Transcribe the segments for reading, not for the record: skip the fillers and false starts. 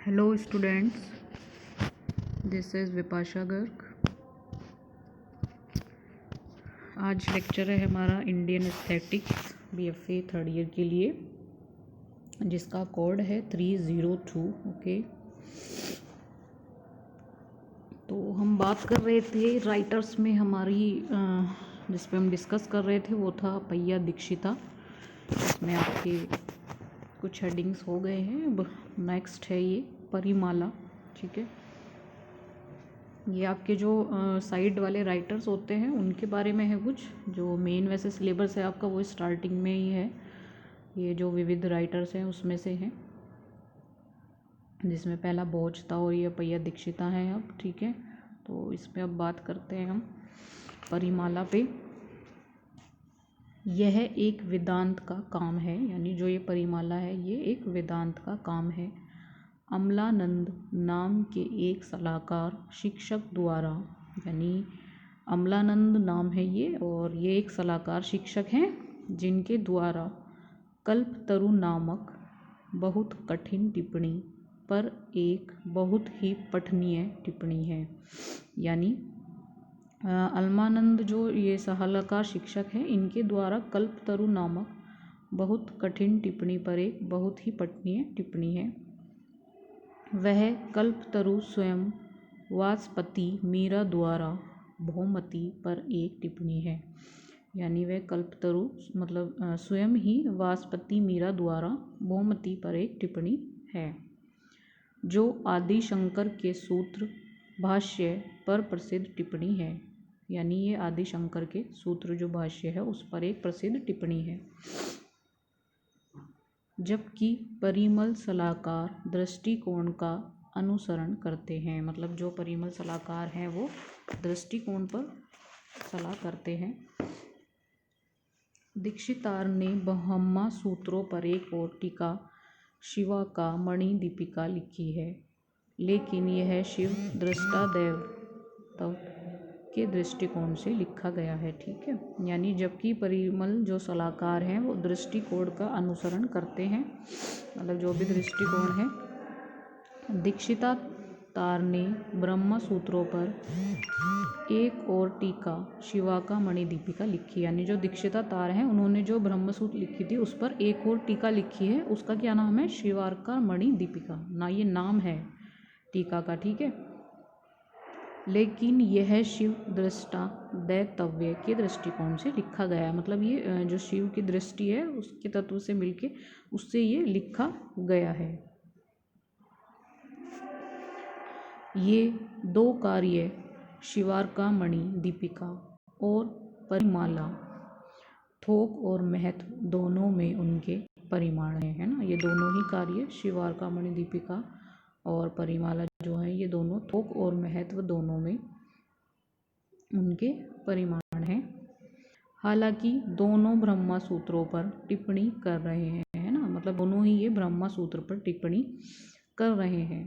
Hello students, this is Vipasha Garg. आज lecture है हमारा Indian aesthetics BFA third year के लिए, जिसका कोड है 302। ओके, तो हम बात कर रहे थे राइटर्स में हमारी जिस पे हम डिस्कस कर रहे थे वो था अप्पय्या दीक्षिता। इसमें आपके कुछ हेडिंग्स हो गए हैं। अब नेक्स्ट है ये परिमाला। ठीक है, ये आपके जो साइड वाले राइटर्स होते हैं उनके बारे में है। कुछ जो मेन वैसे सिलेबस है आपका वो स्टार्टिंग में ही है। ये जो विविध राइटर्स हैं उसमें से हैं, जिसमें पहला बोझ था और ये अप्पय्या दीक्षिता है अब। ठीक है, तो इसमें अब बात करते हैं हम परिमाला पे। यह एक वेदांत का काम है, यानी जो ये परिमाला है ये एक वेदांत का काम है। अमलानंद नाम के एक सलाहकार शिक्षक द्वारा, यानी अमलानंद नाम है ये और ये एक सलाहकार शिक्षक हैं जिनके द्वारा कल्पतरु नामक बहुत कठिन टिप्पणी पर एक बहुत ही पठनीय टिप्पणी है। यानी अमलानंद जो ये सलाहकार शिक्षक हैं इनके द्वारा कल्पतरु नामक बहुत कठिन टिप्पणी पर एक बहुत ही पठनीय टिप्पणी है। वह कल्पतरु स्वयं वाचस्पति मीरा द्वारा भौमती पर एक टिप्पणी है। यानी वह कल्पतरु मतलब स्वयं ही वाचस्पति मीरा द्वारा भौमती पर एक टिप्पणी है, जो आदि शंकर के सूत्र भाष्य पर प्रसिद्ध टिप्पणी है। यानी ये आदि शंकर के सूत्र जो भाष्य है उस पर एक प्रसिद्ध टिप्पणी है। जबकि परिमल सलाहकार दृष्टिकोण का अनुसरण करते हैं, मतलब जो परिमल सलाहकार हैं वो दृष्टिकोण पर सलाह करते हैं। दीक्षितार ने ब्रह्मा सूत्रों पर एक और टीका शिवा का मणि दीपिका लिखी है, लेकिन यह शिव दृष्टा देवत्व के दृष्टिकोण से लिखा गया है। ठीक है, यानी जबकि परिमल जो सलाहकार हैं वो दृष्टिकोण का अनुसरण करते हैं, मतलब जो भी दृष्टिकोण है। दीक्षितार ने ब्रह्मा सूत्रों पर एक और टीका शिवा का मणि दीपिका लिखी। यानी जो दीक्षितार हैं उन्होंने जो ब्रह्म सूत्र लिखी थी उस पर एक और टीका लिखी है, उसका क्या नाम है? शिवा का मणि दीपिका ना, ये नाम है टीका का। ठीक है, लेकिन यह शिव दृष्टा दैतव्य के दृष्टिकोण से लिखा गया है। मतलब ये जो शिव की दृष्टि है उसके तत्व से मिलके उससे ये लिखा गया है। ये दो कार्य शिवार का मणि दीपिका और परिमाला थोक और महत्व दोनों में उनके परिमाण है ना। ये दोनों ही कार्य शिवार का मणि दीपिका और परिमाला जो है ये दोनों थोक और महत्व दोनों में उनके परिमाण हैं। हालांकि दोनों ब्रह्मा सूत्रों पर टिप्पणी कर रहे हैं, है ना, मतलब दोनों ही ये ब्रह्मा सूत्र पर टिप्पणी कर रहे हैं।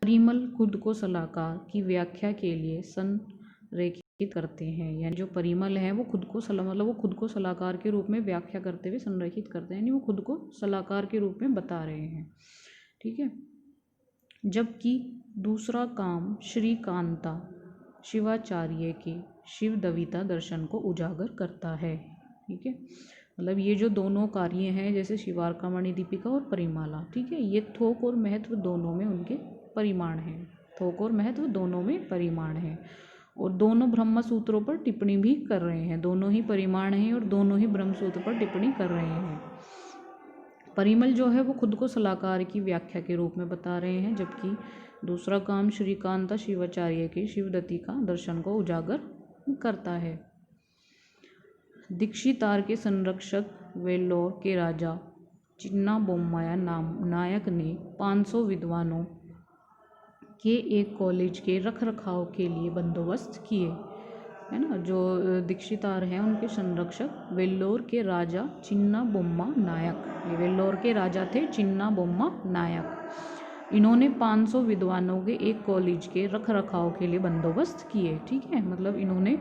परिमल खुद को सलाहकार की व्याख्या के लिए संरेखित करते हैं। यानी जो परिमल है वो खुद को मतलब वो खुद को सलाहकार के रूप में व्याख्या करते हुए संरेखित करते हैं, यानी वो खुद को सलाहकार के रूप में बता रहे हैं। ठीक है, जबकि दूसरा काम श्रीकांता शिवाचार्य के शिवदविता दर्शन को उजागर करता है। ठीक है, मतलब ये जो दोनों कार्य हैं जैसे शिवार का मणि दीपिका और परिमाला, ठीक है, ये थोक और महत्व दोनों में उनके परिमाण हैं। थोक और महत्व दोनों में परिमाण हैं और दोनों ब्रह्म सूत्रों पर टिप्पणी भी कर रहे हैं। दोनों ही परिमाण हैं और दोनों ही ब्रह्म सूत्र पर टिप्पणी कर रहे हैं। परिमल जो है वो खुद को सलाहकार की व्याख्या के रूप में बता रहे हैं, जबकि दूसरा काम श्रीकांता शिवाचार्य के शिवदत्ती का दर्शन को उजागर करता है। दीक्षितार के संरक्षक वेल्लोर के राजा चिन्ना बोम्माया नायक ने 500 विद्वानों के एक कॉलेज के रखरखाव के लिए बंदोबस्त किए, है ना। जो दीक्षितार हैं उनके संरक्षक वेल्लोर के राजा चिन्ना बोम्मा नायक, ये वेल्लोर के राजा थे चिन्ना बोम्मा नायक। इन्होंने 500 विद्वानों के एक कॉलेज के रखरखाव के लिए बंदोबस्त किए। ठीक है, मतलब इन्होंने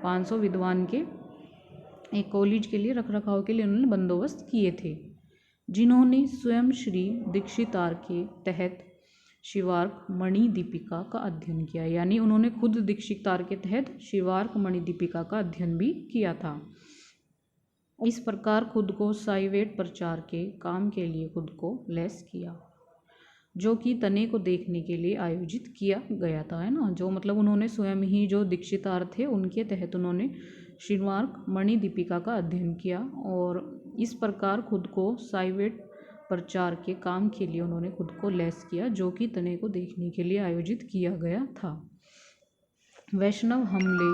500 विद्वान के एक कॉलेज के लिए रखरखाव के लिए उन्होंने बंदोबस्त किए थे। जिन्होंने स्वयं श्री दीक्षितार के तहत शिवार्क मणि दीपिका का अध्ययन किया, यानी उन्होंने खुद दीक्षितार के तहत शिवार्क मणि दीपिका का अध्ययन भी किया था। इस प्रकार खुद को साइवेट प्रचार के काम के लिए खुद को लेस किया, जो कि तने को देखने के लिए आयोजित किया गया था, है ना। जो मतलब उन्होंने स्वयं ही जो दीक्षितार थे उनके तहत उन्होंने शिवार्क मणि दीपिका का अध्ययन किया और इस प्रकार खुद को साइवेट प्रचार के काम के लिए उन्होंने खुद को लेस किया, जो कि तने को देखने के लिए आयोजित किया गया था। वैष्णव हमले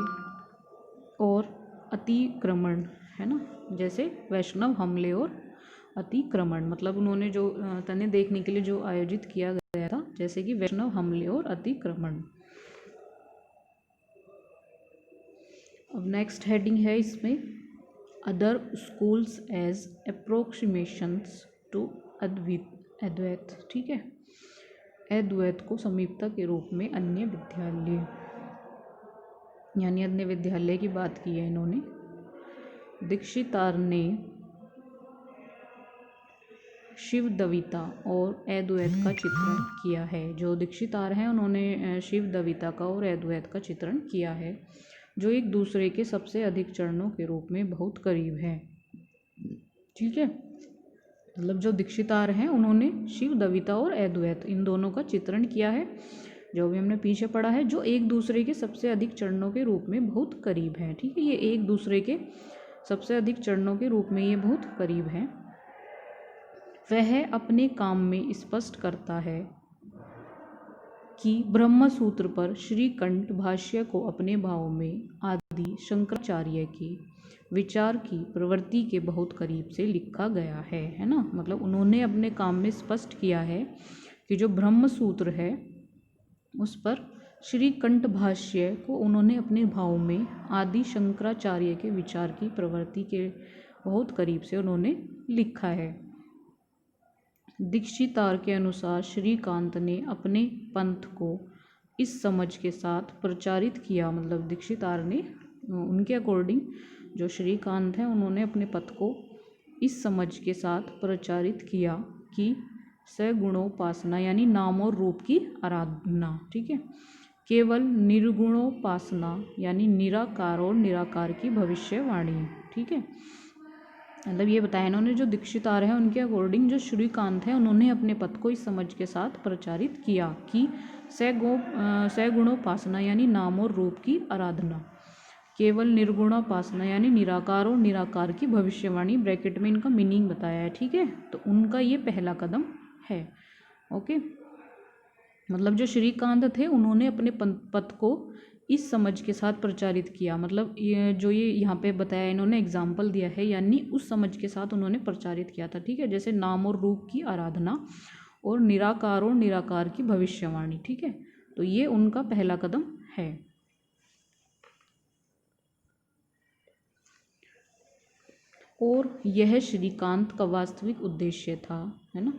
और अतिक्रमण, है ना, जैसे वैष्णव हमले और अतिक्रमण, मतलब उन्होंने जो तने देखने के लिए जो आयोजित किया गया था, जैसे कि वैष्णव हमले और अतिक्रमण। अब नेक्स्ट हेडिंग है इसमें other schools as approximations to Advaita. ठीक है, अद्वैत को समीपता के रूप में अन्य विद्यालय, यानी अन्य विद्यालय की बात की है इन्होंने। दीक्षितार ने शिव दविता और अद्वैत का चित्रण किया है। जो दीक्षितार हैं उन्होंने शिव दविता का और अद्वैत का चित्रण किया है, जो एक दूसरे के सबसे अधिक चरणों के रूप में बहुत करीब है। ठीक है, मतलब जो दीक्षितार हैं उन्होंने शिव दविता और अद्वैत इन दोनों का चित्रण किया है, जो भी हमने पीछे पढ़ा है, जो एक दूसरे के सबसे अधिक चरणों के रूप में बहुत करीब हैं। ठीक है, ये एक दूसरे के सबसे अधिक चरणों के रूप में ये बहुत करीब हैं। वह अपने काम में स्पष्ट करता है कि ब्रह्म सूत्र पर श्रीकंठ भाष्य को अपने भाव में आदि शंकराचार्य के विचार की प्रवृत्ति के बहुत करीब से लिखा गया है ना। मतलब उन्होंने अपने काम में स्पष्ट किया है कि जो ब्रह्म सूत्र है उस पर श्रीकंठ भाष्य को उन्होंने अपने भाव में आदि शंकराचार्य के विचार की प्रवृत्ति के बहुत करीब से उन्होंने लिखा है। दीक्षितार के अनुसार श्रीकांत ने अपने पंथ को इस समझ के साथ प्रचारित किया, मतलब दीक्षितार ने उनके अकॉर्डिंग जो श्रीकांत हैं उन्होंने अपने पथ को इस समझ के साथ प्रचारित किया कि सगुणोपासना यानी नाम और रूप की आराधना, ठीक है, केवल निर्गुणोपासना यानी निराकार और निराकार की भविष्यवाणी। ठीक है, मतलब ये बताया इन्होंने जो दीक्षितार हैं उनके अकॉर्डिंग जो श्रीकांत हैं उन्होंने अपने पथ को इस समझ के साथ प्रचारित किया कि सगुणोपासना यानी नाम और रूप की आराधना, केवल निर्गुणोपासना यानी निराकार और निराकार की भविष्यवाणी, ब्रैकेट में इनका मीनिंग बताया है। ठीक है, तो उनका ये पहला कदम है। ओके, मतलब जो श्रीकांत थे उन्होंने अपने पथ को इस समझ के साथ प्रचारित किया, मतलब ये यहाँ पे बताया इन्होंने एग्जाम्पल दिया है, यानी उस समझ के साथ उन्होंने प्रचारित किया था। ठीक है, जैसे नाम और रूप की आराधना और निराकार की भविष्यवाणी। ठीक है, तो ये उनका पहला कदम है। और यह श्रीकांत का वास्तविक उद्देश्य था, है ना।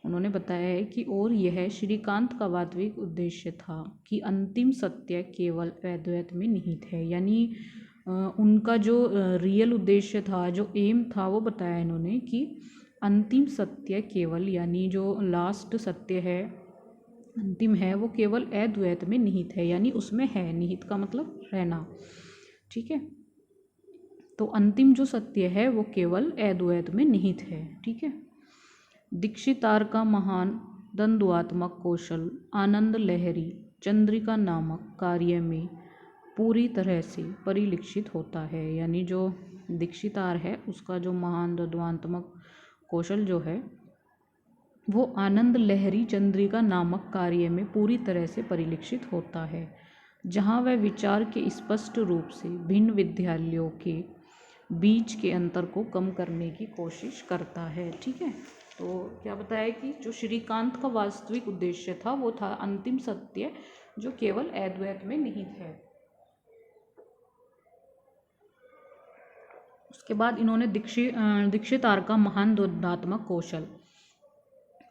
उन्होंने बताया है कि और यह श्रीकांत का वास्तविक उद्देश्य था कि अंतिम सत्य केवल अद्वैत में निहित है, यानी उनका जो रियल उद्देश्य था, जो एम था, वो बताया इन्होंने कि अंतिम सत्य केवल यानी जो लास्ट सत्य है, अंतिम है, वो केवल अद्वैत में निहित है, यानी उसमें है, निहित का मतलब रहना। ठीक है, तो अंतिम जो सत्य है वो केवल अद्वैत में निहित है। ठीक है, दीक्षितार का महान द्वंद्वात्मक कौशल आनंद लहरी चंद्रिका नामक कार्य में पूरी तरह से परिलक्षित होता है, यानी जो दीक्षितार है उसका जो महान द्वंद्वात्मक कौशल जो है वो आनंद लहरी चंद्रिका नामक कार्य में पूरी तरह से परिलक्षित होता है, जहाँ वह विचार के स्पष्ट रूप से भिन्न विद्यालयों के बीच के अंतर को कम करने की कोशिश करता है। ठीक है, तो क्या बताया कि जो श्रीकांत का वास्तविक उद्देश्य था वो था अंतिम सत्य जो केवल अद्वैत में निहित है। उसके बाद इन्होंने दीक्षितार का महान द्वंद्वात्मक कौशल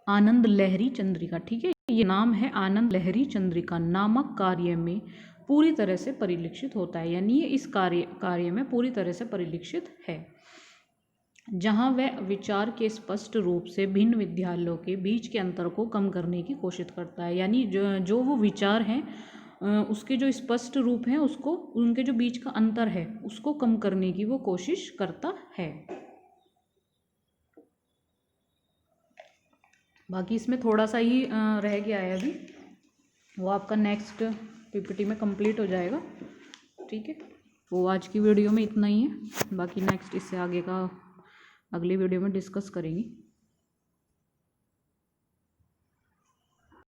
आनंद लहरी चंद्रिका, ठीक है, ये नाम है, आनंद लहरी चंद्रिका नामक कार्य में पूरी तरह से परिलक्षित होता है, यानी ये इस कार्य में पूरी तरह से परिलक्षित है। जहाँ वह विचार के स्पष्ट रूप से भिन्न विद्यालयों के बीच के अंतर को कम करने की कोशिश करता है। यानी जो वो विचार हैं उसके जो स्पष्ट रूप हैं उसको, उनके जो बीच का अंतर है उसको कम करने की वो कोशिश करता है। बाकी इसमें थोड़ा सा ही रह गया है अभी, वो आपका नेक्स्ट पीपीटी में कंप्लीट हो जाएगा। ठीक है, वो आज की वीडियो में इतना ही है, बाकी नेक्स्ट इससे आगे का अगली वीडियो में डिस्कस करेंगे।